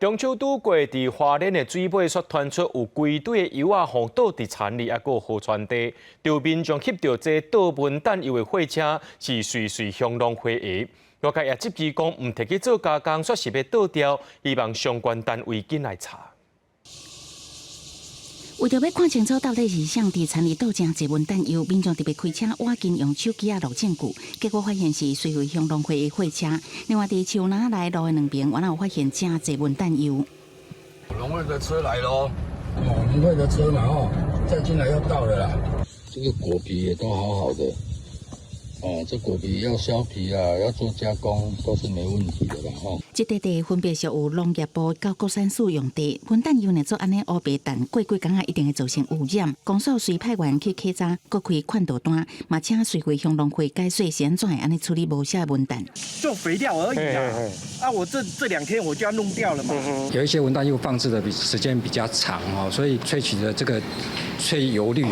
中秋拄过，伫花莲的水尾所传出有规堆的油啊，放倒伫田里，还有河川地，钓民众翕到这倒文弹油的货车是随向浪费下。外界也质疑讲，唔摕去做加工，说是要倒掉，希望相关单位紧来查。 为着要看清楚到底是谁伫田里倒正侪文弹油，民众特别开车挖紧用手机录证据，结果发现是随向浪费的货车。另外，伫树林来路的两边，原来有发现正侪文弹油。农会的车来咯，农会的车嘛再进来要到了啦。这个果皮也都好好的。 这果皮要削皮啊，要做加工都是没问题的啦吼。这块地分别是有农业部到国产署用地，文弹油呢做安尼乌白弹，过几工啊一定会造成污染。公所随派员去稽查，各开宽导单，嘛请随回向浪费解说是安怎安尼处理无效文弹。做肥料而已啊！我这2天我就要弄掉了嘛。有一些文弹油放置的时间比较长所以萃取的这个萃油率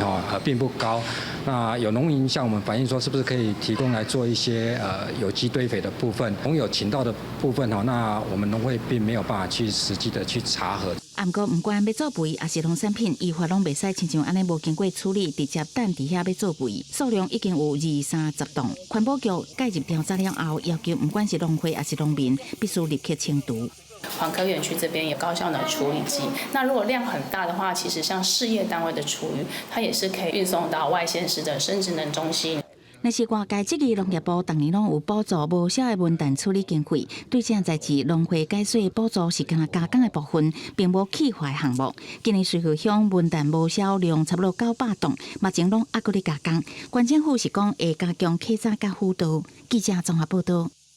并不高。那有农民向我们反映说，是不是可以提供来做一些有机堆肥的部分？农友请到的部分那我们农会并没有办法去实际的去查核。不过，不管要做肥还是农产品，依法拢袂使亲像安尼无经过处理，直接等伫遐要做肥。数量已经有20-30栋。环保局介入调查了后，要求不管是农会还是农民，必须立刻清除。 环科园区这边有高效的处理机，那如果量很大的话，其实像事业单位的厨余，它也是可以运送到外县市的生质能中心。那是外界质疑农业部当年拢有补助无效的文弹处理经费，对这在志农会解说补助是干加工的部分，并无气化项目。今年水乡文弹无效量差不多900吨，目前拢还搁咧加工。县政府是讲会加强稽查甲辅导。记者综合报道。